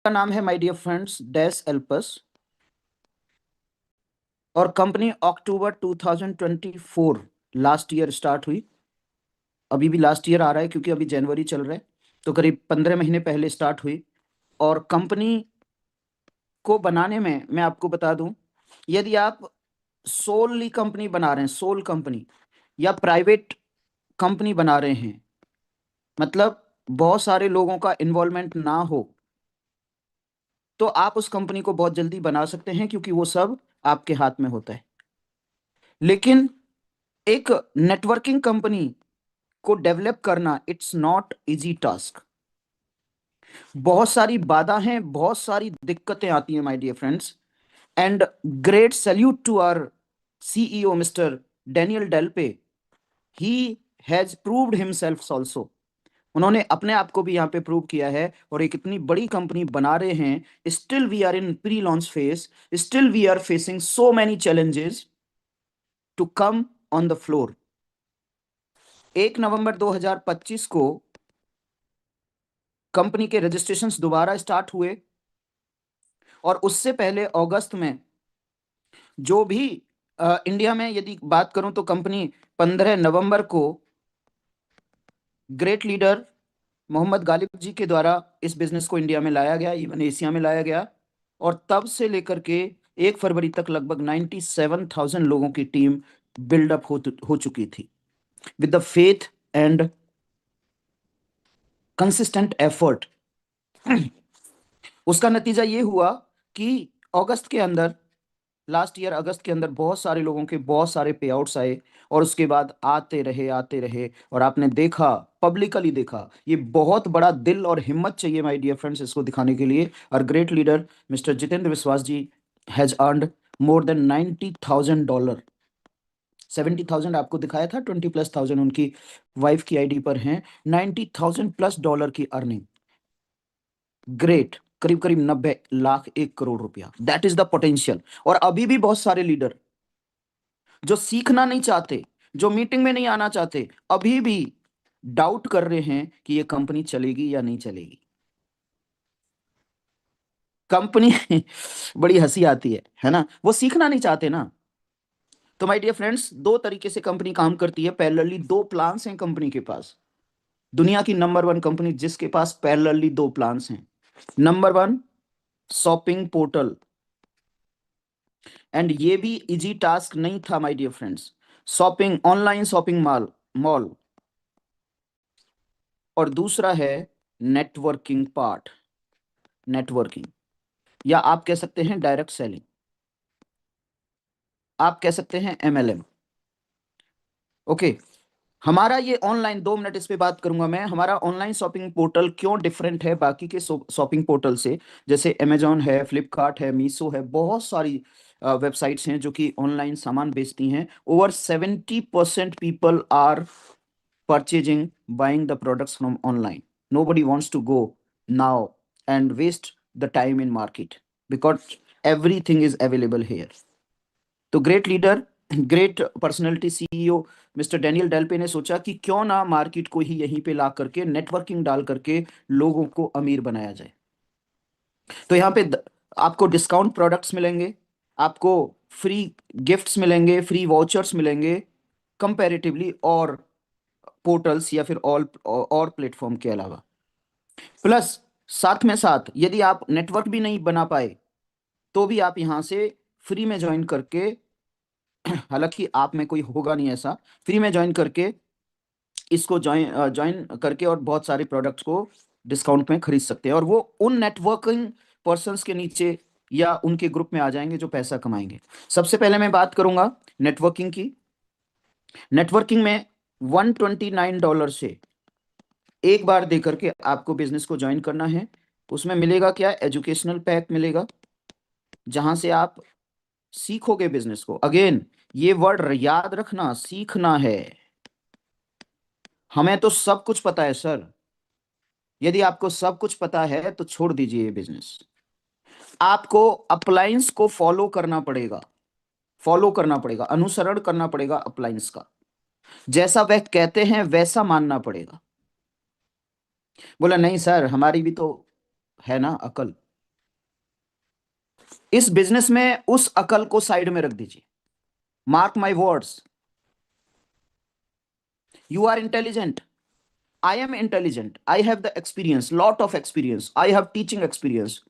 का नाम है माय डियर फ्रेंड्स डैश एल्पस और company October 2024 last year start हुई। अभी भी लास्ट ईयर आ रहा है क्योंकि अभी जनवरी चल रहा है, तो करीब 15 महीने पहले स्टार्ट हुई। और कंपनी को बनाने में मैं आपको बता दूं, यदि आप सोलली कंपनी बना रहे हैं, सोल कंपनी या प्राइवेट कंपनी बना रहे हैं, मतलब बहुत सारे लोगों का इन्वॉल्वमेंट ना हो, तो आप उस कंपनी को बहुत जल्दी बना सकते हैं क्योंकि वो सब आपके हाथ में होता है। लेकिन एक नेटवर्किंग कंपनी को डेवलप करना इट्स नॉट इजी टास्क। बहुत सारी बाधा हैं, बहुत सारी दिक्कतें आती हैं my dear friends. And great salute to our CEO Mr Daniel Delpe. He has proved himself also. उन्होंने अपने आप को भी यहाँ पे प्रूव किया है और एक इतनी बड़ी कंपनी बना रहे हैं। Still we are in pre launch phase, still we are facing so many challenges to come on the floor. 1 November 2025 को कंपनी के रजिस्ट्रेशंस दोबारा स्टार्ट हुए और उससे पहले अगस्त में जो भी इंडिया में यदि बात करूं तो कंपनी 15 नवंबर को ग्रेट लीडर मोहम्मद गालिब जी के द्वारा इस बिजनेस को इंडिया में लाया गया, इवन एशिया में लाया गया। और तब से लेकर के 1 फरवरी तक लगभग 97,000 लोगों की टीम बिल्डअप हो चुकी थी with the faith and consistent effort. उसका नतीजा ये हुआ कि अगस्त के अंदर, लास्ट ईयर अगस्त के अंदर बहुत सारे लोगों के बहुत सारे पे आउट्स आए और उसके बाद आते रहे और आपने देखा, पब्लिकली देखा। ये बहुत बड़ा दिल और हिम्मत चाहिए माय डियर फ्रेंड्स इसको दिखाने के लिए। और ग्रेट लीडर मिस्टर जितेंद्र विश्वास जी हैज अर्नड मोर देन $90,000। 70,000 आपको दिखाया था, 20+1,000 उनकी वाइफ की आईडी पर हैं। $90,000+ की अर्निंग। ग्रेट, करीब करीब 90 लाख, 1 करोड़ रुपया। That is the potential. और अभी भी बहुत सारे लीडर जो सीखना नहीं चाहते, जो मीटिंग में नहीं आना चाहते, अभी भी डाउट कर रहे हैं कि ये कंपनी चलेगी या नहीं चलेगी। कंपनी बड़ी हंसी आती है ना, वो सीखना नहीं चाहते ना। तो माय डियर फ्रेंड्स, दो तरीके से कंपनी काम करती है। पैरेलली दो प्लान्स हैं कंपनी के पास। दुनिया की नंबर 1 कंपनी जिसके पास पैरेलली दो प्लान्स हैं। Number 1, shopping portal. एंड ये भी इजी टास्क नहीं था my dear friends. Shopping, online shopping mall mall. और दूसरा है नेटवर्किंग पार्ट, नेटवर्किंग, या आप कह सकते हैं डायरेक्ट सेलिंग, आप कह सकते हैं एमएलएम। ओके, हमारा ये ऑनलाइन, 2 मिनट इस पे बात करूंगा मैं। हमारा ऑनलाइन शॉपिंग पोर्टल क्यों डिफरेंट है बाकी के शॉपिंग पोर्टल से। जैसे अमेजोन है, फ्लिपकार्ट है, मीशो है, बहुत सारी वेबसाइट्स हैं जो कि ऑनलाइन सामान बेचती हैं। Over 70% people are purchasing, buying the products from online. Nobody wants to go now and waste the time in market because everything is available here. तो great leader, great personality CEO Mr Daniel Delpe ने सोचा कि क्यों ना market को ही यहीं पे ला करके नेटवर्किंग डाल करके लोगों को अमीर बनाया जाए। तो यहाँ पे आपको डिस्काउंट प्रोडक्ट्स मिलेंगे, आपको फ्री गिफ्ट्स मिलेंगे, फ्री वाउचर्स मिलेंगे कंपैरेटिवली और पोर्टल्स या फिर ऑल और प्लेटफॉर्म के अलावा। प्लस साथ में साथ यदि आप नेटवर्क भी नहीं बना पाए तो भी आप यहाँ से फ्री में ज्वाइन करके, हालांकि आप में कोई होगा नहीं ऐसा, फ्री में ज्वाइन करके इसको ज्वाइन ज्वाइन करके और बहुत सारे प्रोडक्ट्स को डिस्काउंट में खरीद सकते हैं और वो उन नेटवर्किंग पर्सन्स के नीचे या उनके ग्रुप में आ जाएंगे जो पैसा कमाएंगे। सबसे पहले मैं बात करूंगा नेटवर्किंग की। नेटवर्किंग में $129 से एक बार दे करके आपको बिजनेस को ज्वाइन करना है। उसमें मिलेगा क्या, एजुकेशनल पैक मिलेगा जहां से आप सीखोगे बिजनेस को। अगेन ये वर्ड याद रखना, सीखना है। हमें तो सब कुछ पता है सर। यदि आपको सब कुछ पता है तो छोड़ दीजिए ये बिजनेस। आपको अप्लायंस को फॉलो करना पड़ेगा, फॉलो करना पड़ेगा, अनुसरण करना पड़ेगा अप्लायंस का। जैसा वह कहते हैं वैसा मानना पड़ेगा। बोला नहीं सर, हमारी भी तो है ना अकल। इस बिजनेस में उस अकल को साइड में रख दीजिए। Mark my words, you are intelligent, I am intelligent, I have the experience, lot of experience, I have teaching experience.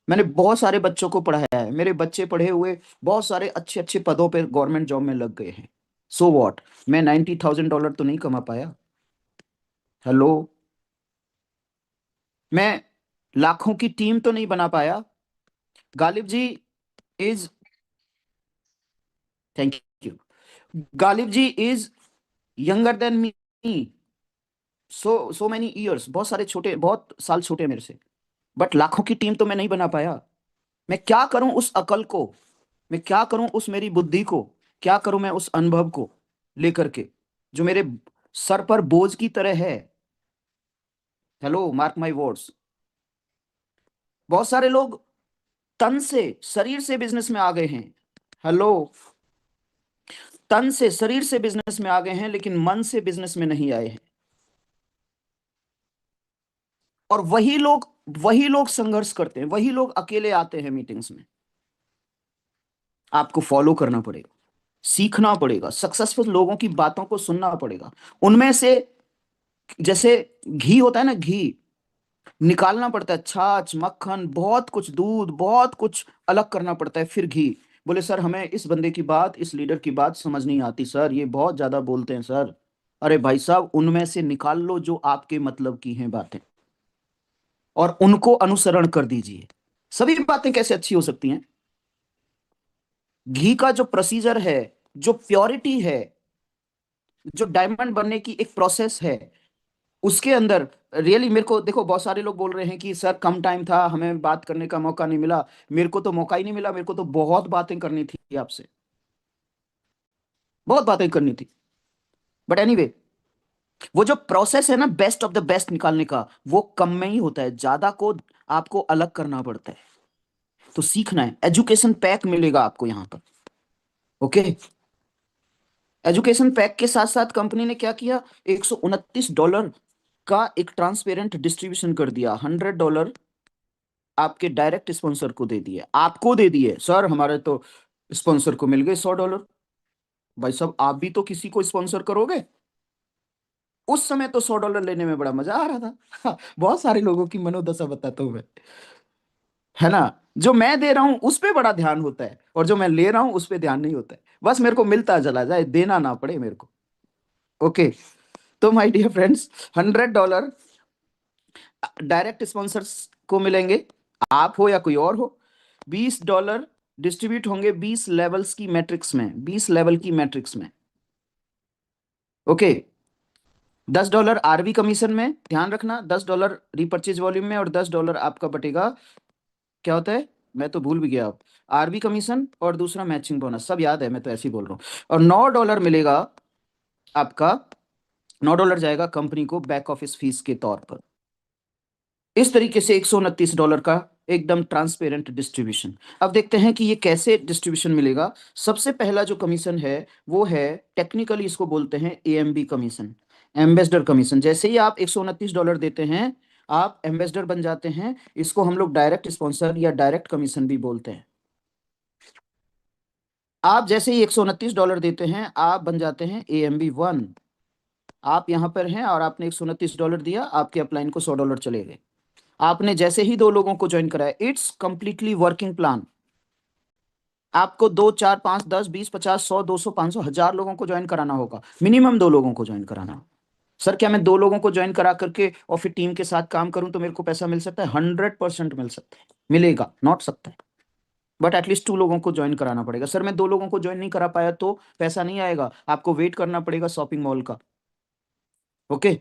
मैंने बहुत सारे बच्चों को पढ़ाया है, मेरे बच्चे पढ़े हुए बहुत सारे अच्छे अच्छे पदों पे गवर्नमेंट जॉब में लग गए हैं। सो वॉट, मैं $90,000 तो नहीं कमा पाया। हेलो, मैं लाखों की टीम तो नहीं बना पाया। Ghalib ji is, thank you, Ghalib ji is younger than me, so many years, बहुत सारे छोटे, बहुत साल छोटे हैं मेरे से। बट लाखों की टीम तो मैं नहीं बना पाया। मैं क्या करूं उस अकल को, मैं क्या करूं उस मेरी बुद्धि को, क्या करूं मैं उस अनुभव को लेकर के, जो मेरे सर पर बोझ की तरह है। Hello, mark my words. बहुत सारे लोग तन से शरीर से बिजनेस में आ गए हैं। हेलो, तन से शरीर से बिजनेस में आ गए हैं, लेकिन मन से बिजनेस में नहीं आए हैं। और वही लोग संघर्ष करते हैं, वही लोग अकेले आते हैं मीटिंग्स में। आपको फॉलो करना पड़ेगा, सीखना पड़ेगा, सक्सेसफुल लोगों की बातों को सुनना पड़ेगा। उनमें से जैसे घी होता है ना, घी निकालना पड़ता है, छाछ, मक्खन, बहुत कुछ, दूध, बहुत कुछ अलग करना पड़ता है, फिर घी। बोले सर हमें इस बंदे की बात, इस लीडर की बात समझ नहीं आती सर, ये बहुत ज्यादा बोलते हैं सर। अरे भाई साहब, उनमें से निकाल लो जो आपके मतलब की हैं बातें, और उनको अनुसरण कर दीजिए। सभी बातें कैसे अच्छी हो सकती हैं? घी का जो प्रोसीजर है, जो प्योरिटी है, जो डायमंड बनने की एक प्रोसेस है, उसके अंदर रियली मेरे को देखो, बहुत सारे लोग बोल रहे हैं कि सर कम टाइम था, हमें बात करने का मौका नहीं मिला। मेरे को तो मौका ही नहीं मिला, मेरे को तो बहुत बातें करनी थी आपसे, बहुत बातें करनी थी। बट एनीवे, वो जो प्रोसेस है ना बेस्ट ऑफ द बेस्ट निकालने का, वो कम में ही होता है, ज्यादा को आपको अलग करना पड़ता है। तो सीखना है, एजुकेशन पैक मिलेगा आपको यहां पर। ओके, एजुकेशन पैक के साथ साथ कंपनी ने क्या किया, $129 का एक ट्रांसपेरेंट डिस्ट्रीब्यूशन कर दिया। $100 आपके डायरेक्ट स्पॉन्सर को दे दिए, आपको दे दिए। सर हमारे तो स्पॉन्सर को मिल गए $100। भाई साहब, आप भी तो किसी को स्पॉन्सर करोगे। उस समय तो $100 लेने में बड़ा मजा आ रहा था। बहुत सारे लोगों की मनोदशा बताता हूं मैं, है ना। जो मैं दे रहा हूं उस पे बड़ा ध्यान होता है, और जो मैं ले रहा हूं उस पे ध्यान नहीं होता है। बस मेरे को मिलता चला जाए, देना ना पड़े मेरे को। ओके, तो my dear friends, $100 direct sponsors को मिलेंगे, आप हो या कोई और हो। $20 डिस्ट्रीब्यूट होंगे 20 लेवल्स की मैट्रिक्स में, 20 लेवल की मैट्रिक्स में। ओके, $10 आरबी कमीशन में, ध्यान रखना, $10 रिपर्चेज वॉल्यूम में, और $10 आपका बटेगा, क्या होता है मैं तो भूल भी गया। आप आरबी कमीशन और दूसरा मैचिंग बोनस, सब याद है, मैं तो ऐसे ही बोल रहा हूँ। और $9 मिलेगा आपका, $9 जाएगा कंपनी को बैक ऑफिस फीस के तौर पर। इस तरीके से $129 का एकदम ट्रांसपेरेंट डिस्ट्रीब्यूशन। अब देखते हैं कि ये कैसे डिस्ट्रीब्यूशन मिलेगा। सबसे पहला जो कमीशन है वो है, टेक्निकली इसको बोलते हैं एएमबी कमीशन, एम्बेसडर कमीशन। जैसे ही आप $129 देते हैं, आप एम्बेसडर बन जाते हैं। इसको हम लोग डायरेक्ट स्पॉन्सर या डायरेक्ट कमीशन भी बोलते हैं। आप जैसे ही $129 देते हैं, आप बन जाते हैं AMB 1। आप यहां पर हैं और आपने $129 दिया, आपके अपलाइन को $100 चले गए। आपने जैसे ही 2 लोगों को ज्वाइन कराया, इट्स कंप्लीटली वर्किंग प्लान। आपको 2, 4, 5, 10, 20, 50, 100, 200, 500, 1000 लोगों को ज्वाइन कराना होगा, मिनिमम 2 लोगों को ज्वाइन कराना। सर क्या मैं 2 लोगों को ज्वाइन करा करके और फिर टीम के साथ काम करूं तो मेरे को पैसा मिल सकता है? 100% मिल सकता है, मिलेगा, नॉट सकता है। बट एटलीस्ट 2 लोगों को ज्वाइन कराना पड़ेगा। सर मैं 2 लोगों को ज्वाइन नहीं करा पाया तो पैसा नहीं आएगा, आपको वेट करना पड़ेगा शॉपिंग मॉल का। ओके,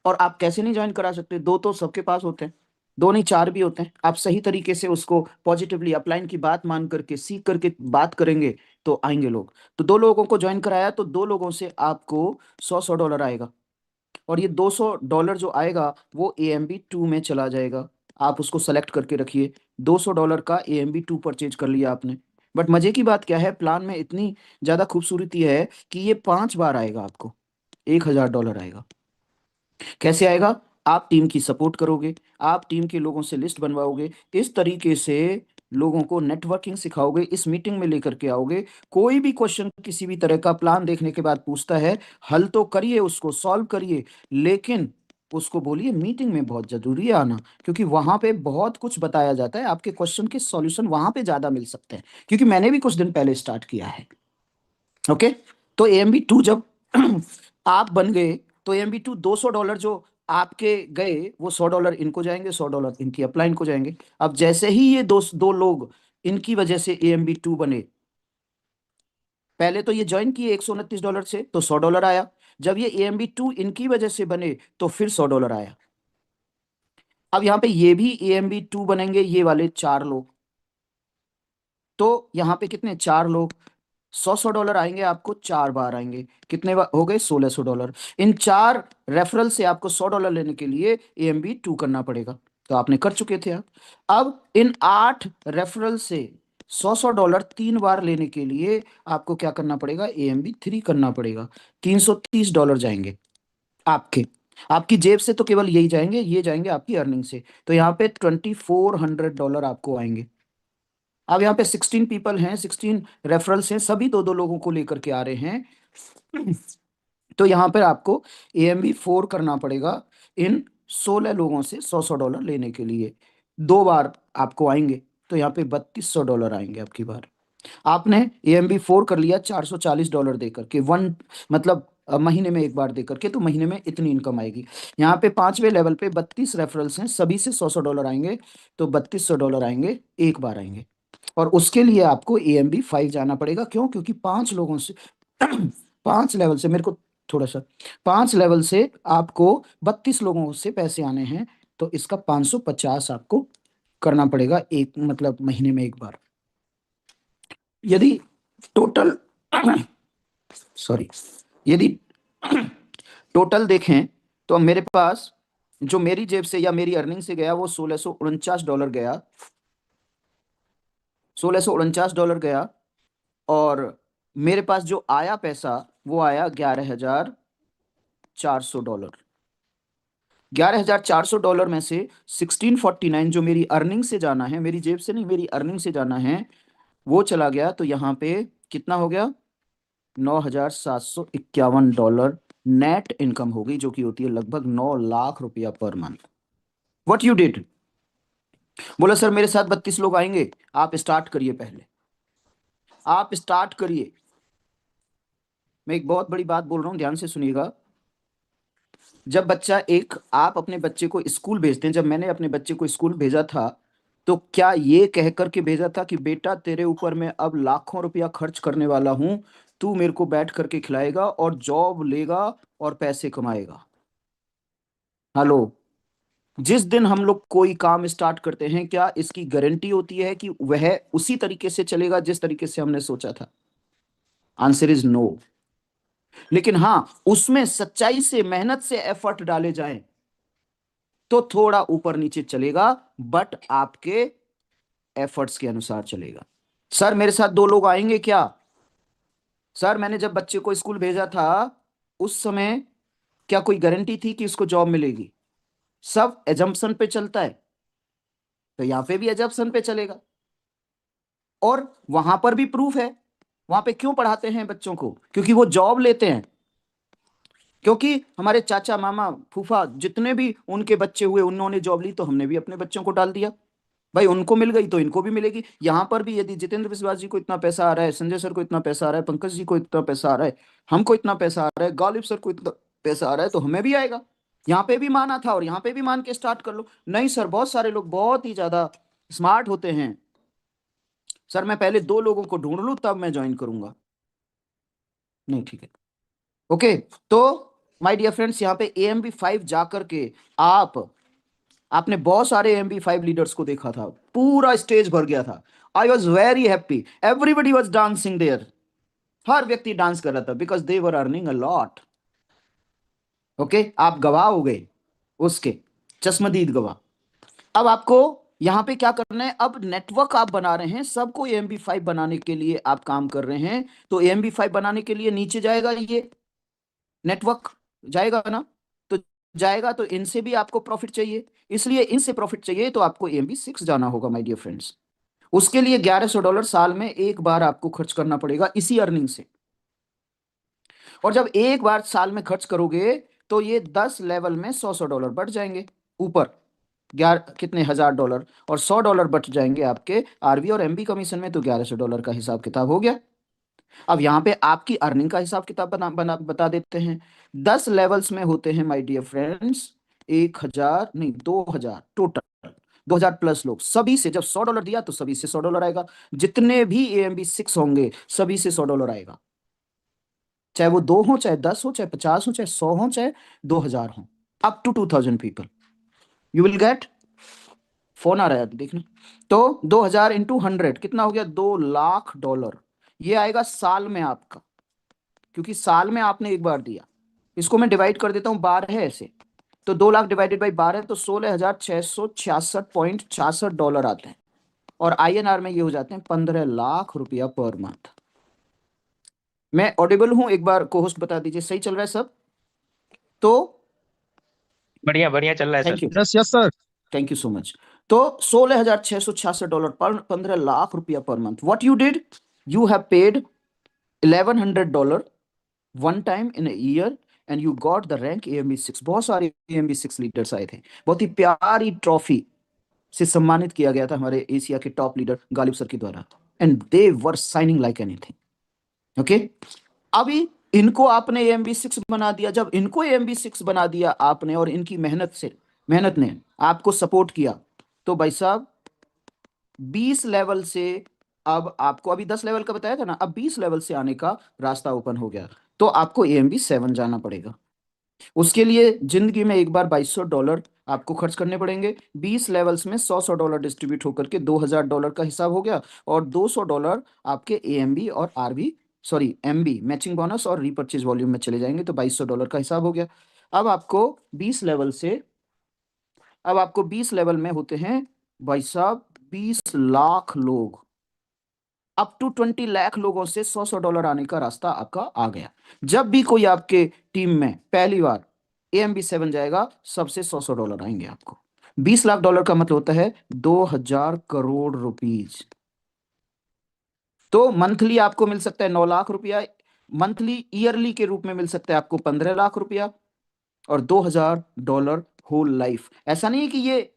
और आप कैसे नहीं ज्वाइन करा सकते, 2 तो सबके पास होते हैं, 2 नहीं 4 भी होते हैं। आप सही तरीके से उसको पॉजिटिवली अपलाइन की बात मान करके, सीख करके बात करेंगे तो आएंगे लोग। तो 2 लोगों को ज्वाइन कराया तो 2 लोगों से आपको 100 आएगा, और ये $200 जो आएगा वो AMB 2 में चला जाएगा। आप उसको सेलेक्ट करके रखिए। $200 का AMB 2 परचेज कर लिया आपने। बट मजे की बात क्या है, प्लान में इतनी ज्यादा खूबसूरती है कि ये 5 बार आएगा आपको, $1000 आएगा। कैसे आएगा? आप टीम की सपोर्ट करोगे, आप टीम के लोगों से लिस्ट बनवाओगे, इस तरीके से लोगों को नेटवर्किंग सिखाओगे, इस मीटिंग में लेकर के आओगे, कोई भी क्वेश्चन किसी भी तरह का प्लान देखने के बाद पूछता है, हल तो करिए, उसको सॉल्व करिए, लेकिन उसको बोलिए मीटिंग में बहुत जरूरी है आना, क्योंकि वहां पे बहुत कुछ बताया जाता है, आपके क्वेश्चन के सॉल्यूशन वहां पे ज्यादा मिल सकते हैं, क्योंकि मैंने भी कुछ दिन पहले स्टार्ट किया है। ओके। तो AMB2 जब आप बन गए, तो AMB2 $200 जो आपके गए, वो $100 इनको जाएंगे, $100 इनकी अपलाइन को जाएंगे। अब जैसे ही ये दो लोग इनकी वजह से AMB2 बने, पहले तो ये ज्वाइन किए $129 से, तो $100 आया। जब ये AMB2 इनकी वजह से बने, तो फिर $100 आया। अब यहाँ पे ये भी AMB2 बनेंगे, ये वाले 4 लोग, तो यहाँ पे कितने, 4 लोग, $100 आएंगे आपको, 4 बार आएंगे, कितने बार हो गए, $1600। इन 4 रेफरल से आपको $100 लेने के लिए AMB2 करना पड़ेगा, तो आपने कर चुके थे आप। अब इन 8 रेफरल से $100 3 बार लेने के लिए आपको क्या करना पड़ेगा, AMB3 करना पड़ेगा। $330 जाएंगे आपके, आपकी जेब से तो केवल यही जाएंगे, ये जाएंगे आपकी अर्निंग से, तो यहाँ पे $2400 आपको आएंगे। अब यहाँ पे 16 पीपल हैं, 16 रेफरल्स हैं, सभी दो दो लोगों को लेकर के आ रहे हैं। तो यहाँ पर आपको AMB4 करना पड़ेगा इन 16 लोगों से $100 लेने के लिए, 2 बार आपको आएंगे, तो यहाँ पे $3200 आएंगे आपकी बार। आपने AMB4 कर लिया $440 देकर के, मतलब महीने में 1 बार देकर के, तो महीने में इतनी इनकम आएगी। यहाँ पे 5वें लेवल पे 32 रेफरल्स हैं, सभी से $100 आएंगे, तो $3200 आएंगे, 1 बार आएंगे। और उसके लिए आपको AMB5 जाना पड़ेगा, क्यों, क्योंकि 5 लोगों से 5 लेवल से मेरे को थोड़ा सा 5 लेवल से आपको 32 लोगों से पैसे आने हैं, तो इसका 550 आपको करना पड़ेगा, एक मतलब महीने में 1 बार। यदि टोटल सॉरी, यदि टोटल देखें, तो मेरे पास जो मेरी जेब से या मेरी अर्निंग से गया, वो $1649 गया, $1649 गया। और मेरे पास जो आया पैसा, वो आया $11400। $11400 में से 1649 जो मेरी अर्निंग से जाना है, मेरी जेब से नहीं, मेरी अर्निंग से जाना है, वो चला गया, तो यहाँ पे कितना हो गया, $9751 नेट इनकम होगी, जो कि होती है लगभग 9 लाख रुपया per month. What you did, बोला सर मेरे साथ 32 लोग आएंगे, आप स्टार्ट करिए, पहले आप स्टार्ट करिए। मैं एक बहुत बड़ी बात बोल रहा हूं, ध्यान से सुनिएगा। जब बच्चा एक, आप अपने बच्चे को स्कूल भेजते हैं, जब मैंने अपने बच्चे को स्कूल भेजा था, तो क्या ये कह करके भेजा था कि बेटा तेरे ऊपर मैं अब लाखों रुपया खर्च करने वाला हूं, तू मेरे को बैठ करके खिलाएगा और जॉब लेगा और पैसे कमाएगा? हेलो। जिस दिन हम लोग कोई काम स्टार्ट करते हैं, क्या इसकी गारंटी होती है कि वह उसी तरीके से चलेगा जिस तरीके से हमने सोचा था? Answer is no. लेकिन हाँ, उसमें सच्चाई से, मेहनत से एफर्ट डाले जाएं, तो थोड़ा ऊपर नीचे चलेगा, बट आपके एफर्ट्स के अनुसार चलेगा। सर मेरे साथ 2 लोग आएंगे क्या? सर मैंने जब बच्चे को स्कूल भेजा था, उस समय क्या कोई गारंटी थी कि उसको जॉब मिलेगी? सब एजम्पशन पे चलता है, तो यहां पे भी एजम्पशन पे चलेगा। और वहां पर भी प्रूफ है। वहां पे क्यों पढ़ाते हैं बच्चों को? क्योंकि वो जॉब लेते हैं। क्योंकि हमारे चाचा, मामा, फूफा, जितने भी उनके बच्चे हुए, उन्होंने जॉब ली, तो हमने भी अपने बच्चों को डाल दिया। भाई उनको मिल गई तो इनको भी मिलेगी। यहां पर भी यदि जितेंद्र विश्वास जी को इतना पैसा आ रहा है, संजय सर को इतना पैसा आ रहा है, पंकज जी को इतना पैसा आ रहा है, हमको इतना पैसा आ रहा है, गालिब सर को इतना पैसा आ रहा है, तो हमें भी आएगा। यहाँ पे भी माना था और यहाँ पे भी मान के स्टार्ट कर लो। नहीं सर, बहुत सारे लोग बहुत ही ज्यादा स्मार्ट होते हैं। सर मैं पहले 2 लोगों को ढूंढ लूं तब मैं ज्वाइन करूंगा। नहीं, ठीक है, ओके। तो माय डियर फ्रेंड्स, यहाँ पे AMB5 जा करके आपने बहुत सारे AMB5 लीडर्स को देखा था, पूरा स्टेज भर गया था। I was very happy, everybody was dancing there. हर व्यक्ति डांस कर रहा था, because they were earning a lot. Okay, आप गवाह हो गए उसके, चश्मदीद गवाह। अब आपको यहाँ पे क्या करना है, अब नेटवर्क आप बना रहे हैं, सबको AMB5 बनाने के लिए आप काम कर रहे हैं। तो AMB5 बनाने के लिए नीचे जाएगा, ये नेटवर्क जाएगा ना, तो जाएगा, तो इनसे भी आपको प्रॉफिट चाहिए, इसलिए इनसे प्रॉफिट चाहिए, तो आपको AMB6 जाना होगा माय डियर फ्रेंड्स। उसके लिए $1100 साल में एक बार आपको खर्च करना पड़ेगा इसी अर्निंग से। और जब एक बार साल में खर्च करोगे तो ये 10 लेवल में $100 बढ़ जाएंगे ऊपर, 11 कितने $1000, और $100 बच जाएंगे आपके आरवी और एमबी कमीशन में, तो $1100 का हिसाब किताब हो गया। अब यहाँ पे आपकी अर्निंग का हिसाब किताब बता देते हैं। 10 लेवल्स में होते हैं माय डियर फ्रेंड्स, 1000 नहीं 2000 टोटल, 2000 प्लस लोग, सभी से जब $100 दिया तो सभी से $100 आएगा। जितने भी AMB 6 होंगे सभी से $100 आएगा, चाहे वो 2 हो, चाहे 10 हो, चाहे 50 हो, चाहे 100 हो, चाहे 2000 हो, up to 2000 people you will get. Phone आ रहा है देखना। तो 2000 इंटू 100 कितना हो गया, $2 लाख। ये आएगा साल में आपका, क्योंकि साल में आपने एक बार दिया। इसको मैं डिवाइड कर देता हूं, 12 है ऐसे, तो 2 लाख डिवाइडेड बाई 12 तो $16,666.66 आते हैं, और INR में ये हो जाते हैं 15 लाख रुपया पर मंथ। मैं ऑडिबल हूं, एक बार को होस्ट बता दीजिए सही चल रहा है सब? तो बढ़िया बढ़िया चल रहा है sir. Thank you, yes yes sir. Thank you so much. तो $16,666 पर 15 लाख रुपया per month, what you did, you have paid $1100 one time in year and you got the rank AMB 6। बहुत सारे AMB 6 लीडर्स आए थे, बहुत ही प्यारी ट्रॉफी से सम्मानित किया गया था हमारे एशिया के टॉप लीडर गालिब सर के द्वारा, and they were signing like anything. Okay, अभी इनको आपने AMB 6 बना दिया। जब इनको AMB 6 बना दिया आपने और इनकी मेहनत ने आपको सपोर्ट किया, तो भाई साहब 20 लेवल से, अब आपको अभी 10 लेवल का बताया था ना, अब 20 लेवल से आने का रास्ता ओपन हो गया। तो आपको AMB 7 जाना पड़ेगा। उसके लिए जिंदगी में एक बार $2200 आपको खर्च करने पड़ेंगे। 20 लेवल्स में $100 डिस्ट्रीब्यूट होकर के $2000 का हिसाब हो गया, और $200 आपके AMB और RB, sorry MB matching bonus और रीपर्चेज वॉल्यूम में चले जाएंगे, तो $2200 का हिसाब हो गया। अब आपको 20 लेवल से, अब आपको 20 लेवल में होते हैं भाई साहब 20 लाख लोग, अप टू 20 लाख लोगों से $100 आने का रास्ता आपका आ गया। जब भी कोई आपके टीम में पहली बार AMB 7 जाएगा, सबसे $100 आएंगे आपको। $20 लाख का मतलब होता है 2000 करोड़ रुपीज। तो मंथली आपको मिल सकता है 9 लाख रुपया, मंथली ईयरली के रूप में मिल सकता है आपको 15 लाख रुपया, और $2000 होल लाइफ। ऐसा नहीं है कि ये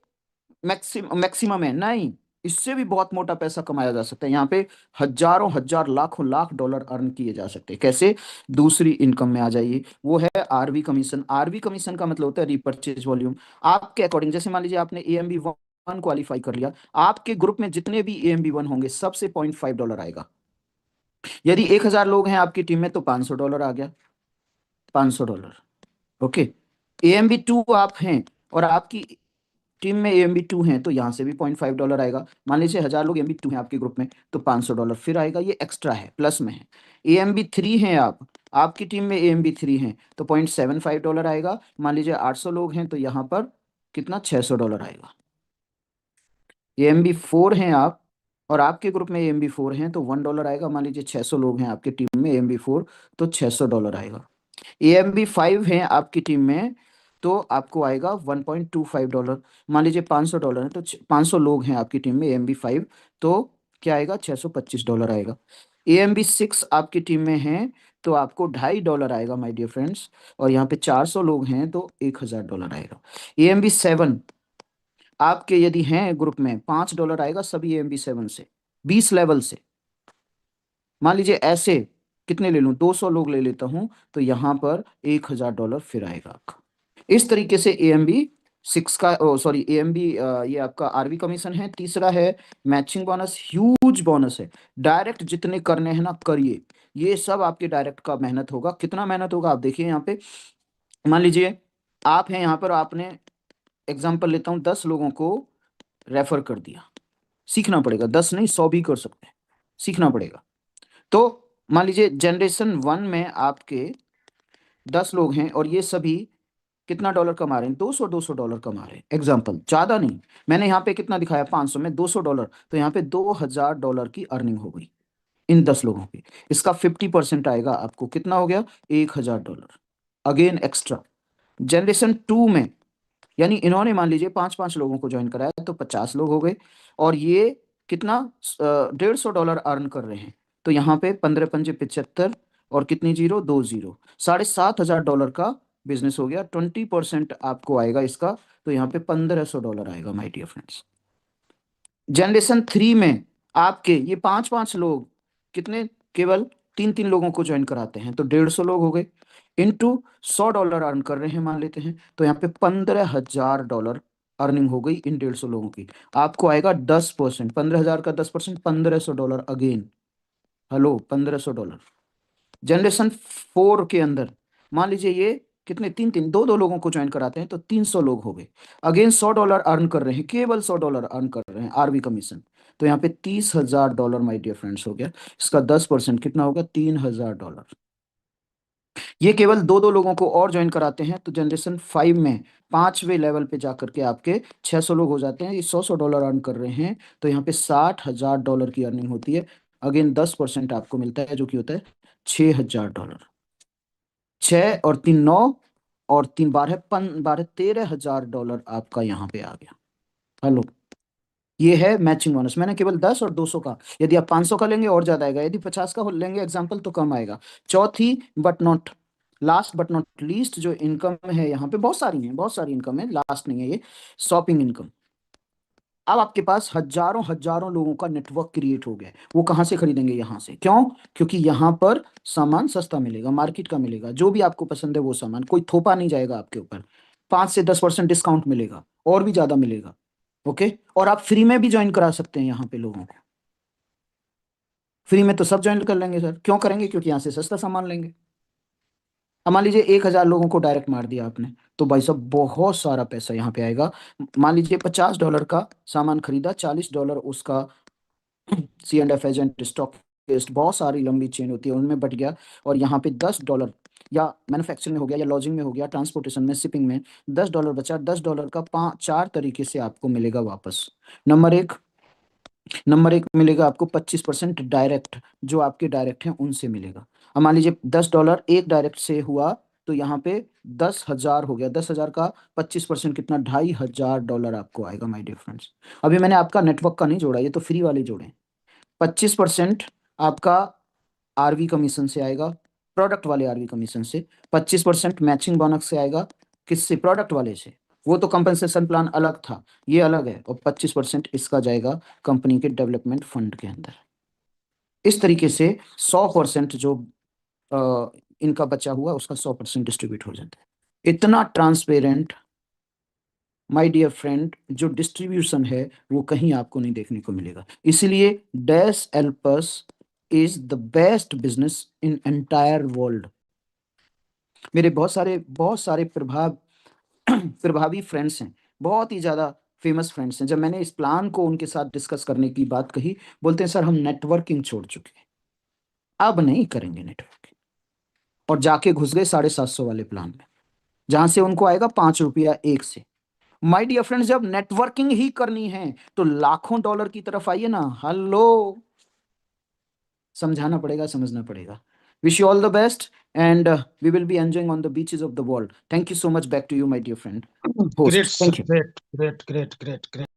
मैक्सिमम है, नहीं, इससे भी बहुत मोटा पैसा कमाया जा सकता है। यहाँ पे हजारों हजार लाखों लाख डॉलर अर्न किए जा सकते हैं। कैसे? दूसरी इनकम में आ जाइए, वो है आरवी कमीशन। आरवी कमीशन का मतलब होता है रिपर्चेज वॉल्यूम। आपके अकॉर्डिंग, जैसे मान लीजिए आपने AMB 1 क्वालिफाई कर लिया, आपके ग्रुप में जितने भी AMB 1 होंगे सबसे $0.5 आएगा। यदि 1000 लोग हैं आपकी टीम में तो $500 आ गया, $500। ओके, AMB 2 आप हैं और आपकी टीम में AMB 2 हैं, तो यहाँ से भी $0.5 आएगा। मान लीजिए 1000 लोग AMB 2 हैं आपके ग्रुप में, तो $500 फिर आएगा, ये एक्स्ट्रा है, प्लस में है। AMB 3 हैं आप, आपकी टीम में AMB 3 हैं, तो $0.75 आएगा। मान लीजिए 800 लोग हैं, तो यहाँ पर कितना, $600 आएगा। AMB 4 हैं आप, और आपके ग्रुप में AMB 4 हैं, तो $1 आएगा। मान लीजिए 600 लोग हैं आपकी टीम में AMB 4, तो $600 आएगा। AMB 5 हैं आपकी टीम में, तो आपको आएगा $1.25। मान लीजिए $500 है, तो 500 लोग हैं आपकी टीम में AMB 5, तो क्या आएगा, $625 आएगा। AMB 6 आपकी टीम में हैं, तो आपको $2.50 आएगा माय डियर फ्रेंड्स, और यहाँ पे 400 लोग हैं तो $1000 आएगा। AMB 7 आपके यदि हैं ग्रुप में, $5 आएगा सभी AMB 7 से, 20 लेवल से। मान लीजिए ऐसे कितने ले लूं, 200 लोग ले लेता हूं, तो यहां पर $1000 फिर आएगा आपका। इस तरीके से AMB 6 का, सॉरी AMB, ये आपका आरवी कमीशन है। तीसरा है मैचिंग बोनस, ह्यूज बोनस है। डायरेक्ट जितने करने हैं ना करिए, ये सब आपके डायरेक्ट का मेहनत होगा। कितना मेहनत होगा आप देखिए यहाँ पे। मान लीजिए आप हैं यहाँ पर, आपने एग्जाम्पल लेता हूँ, 10 लोगों को रेफर कर दिया, सीखना पड़ेगा, 10 नहीं 100 भी कर सकते हैं, सीखना पड़ेगा। तो मान लीजिए जनरेशन 1 में आपके 10 लोग हैं, और ये सभी कितना डॉलर कमा रहे हैं, 200 कमा रहे हैं, एग्जाम्पल, ज्यादा नहीं। मैंने यहाँ पे कितना दिखाया, 500 में $200, तो यहाँ पे $2000 की अर्निंग हो गई इन 10 लोगों की। इसका 50% आएगा आपको, कितना हो गया, $1000 अगेन एक्स्ट्रा। जनरेशन 2 में, यानी इन्होंने मान लीजिए 5-5 लोगों को ज्वाइन कराया, तो 50 लोग हो गए, और ये कितना $150 अर्न कर रहे हैं, तो यहाँ पे 15×5 = 75 और कितनी जीरो, 2 जीरो, $7,500 का बिजनेस हो गया। 20% आपको आएगा इसका, तो यहाँ पे $1,500 आएगा माय डियर फ्रेंड्स। जनरेशन 3 में आपके ये 5 5 लोग कितने, केवल 3 3 लोगों को ज्वाइन कराते हैं, तो 150 लोग हो गए, इंटू $100 अर्न कर रहे हैं मान लेते हैं, तो यहाँ पे $15,000 अर्निंग हो गई इन 150 लोगों की। आपको आएगा 10%, 15,000 का 10%, $1,500 अगेन। हेलो, $1,500। जनरेशन 4 के अंदर मान लीजिए ये कितने, 3 3 2 2 लोगों को ज्वाइन कराते हैं, तो 300 लोग हो गए, अगेन $100 अर्न कर रहे हैं, केवल $100 अर्न कर रहे हैं आरवी कमीशन, तो यहाँ पे $30,000 माय डियर फ्रेंड्स हो गया। इसका 10% कितना होगा, $3,000। ये केवल 2 2 लोगों को और ज्वाइन कराते हैं, तो जनरेशन 5 में 5वें लेवल पे जाकर के आपके 600 लोग हो जाते हैं, ये $100 अर्न कर रहे हैं, तो यहाँ पे $60,000 की अर्निंग होती है, अगेन 10% आपको मिलता है, जो कि होता है $6,000। 6 और 3 9 और 3 12 $13,000 आपका यहाँ पे आ गया। हेलो, ये है मैचिंग बोनस। मैंने केवल 10 और 200 का, यदि आप 500 का लेंगे और ज्यादा आएगा, यदि 50 का लेंगे एग्जाम्पल तो कम आएगा। चौथी but not last but not least जो इनकम है, यहाँ पे बहुत सारी है, बहुत सारी इनकम है, लास्ट नहीं है ये, शॉपिंग इनकम। अब आपके पास हजारों हजारों लोगों का नेटवर्क क्रिएट हो गया है। वो कहाँ से खरीदेंगे, यहाँ से। क्यों? क्योंकि यहाँ पर सामान सस्ता मिलेगा, मार्केट का मिलेगा, जो भी आपको पसंद है वो सामान, कोई थोपा नहीं जाएगा आपके ऊपर, 5 से 10% डिस्काउंट मिलेगा, और भी ज्यादा मिलेगा। ओके, और आप फ्री में भी ज्वाइन करा सकते हैं यहाँ पे लोगों को। फ्री में तो सब ज्वाइन कर लेंगे सर, क्यों करेंगे, क्योंकि यहाँ से सस्ता सामान लेंगे। अब मान लीजिए 1,000 लोगों को डायरेक्ट मार दिया आपने, तो भाई साहब बहुत सारा पैसा यहाँ पे आएगा। मान लीजिए $50 का सामान खरीदा, $40 उसका C&F एजेंट, स्टॉक लिस्ट, बहुत सारी लंबी चेन होती है, उनमें बट गया, और यहाँ पे $10 या मैन्युफैक्चरिंग में हो गया, या लॉजिंग में हो गया, ट्रांसपोर्टेशन में, शिपिंग में $10 बचा। $10 का 4 तरीके से आपको मिलेगा वापस। नंबर एक मिलेगा आपको 25% डायरेक्ट, जो आपके डायरेक्ट हैं उनसे मिलेगा। अब मान लीजिए $10 एक डायरेक्ट से हुआ, तो यहाँ पे 10,000 हो गया, 10,000 का 25% कितना, $2,500 आपको आएगा माय डियर फ्रेंड्स। अभी मैंने आपका नेटवर्क का नहीं जोड़ा, ये तो फ्री वाले जोड़े। 25% आपका आरवी कमीशन से आएगा, प्रोडक्ट वाले आरवी कमीशन से। 25% मैचिंग बोनस से आएगा, किससे, प्रोडक्ट वाले से। वो तो कंपनसेशन प्लान अलग था, ये अलग है, और 25% इसका जाएगा कंपनी के डेवलपमेंट फंड के अंदर। इस तरीके से 100% जो इनका बचा हुआ उसका 100% डिस्ट्रीब्यूट हो जाता है। इतना ट्रांसपेरेंट माय डियर फ्रेंड जो डिस्ट्रीब्यूशन है, वो कहीं आपको नहीं देखने को मिलेगा। इसलिए dash Alps is the best business in entire world. मेरे बहुत सारे प्रभावी फ्रेंड्स हैं, बहुत ही ज्यादा फेमस फ्रेंड्स हैं। जब मैंने इस प्लान को उनके साथ डिस्कस करने की बात कही, बोलते हैं सर हम नेटवर्किंग छोड़ चुके हैं, अब नहीं करेंगे नेटवर्किंग, और जाके घुस गए 750 वाले प्लान में, जहां से उनको आएगा ₹5 एक से। माय डियर फ्रेंड्स, जब नेटवर्किंग ही करनी है तो लाखों डॉलर की तरफ आइए ना। हेलो, समझाना पड़ेगा, समझना पड़ेगा। Wish you all the best, and we will be enjoying on the beaches of the world. Thank you so much, back to you my dear friend Great, host, sir. Thank you. Great, great, great, great, great.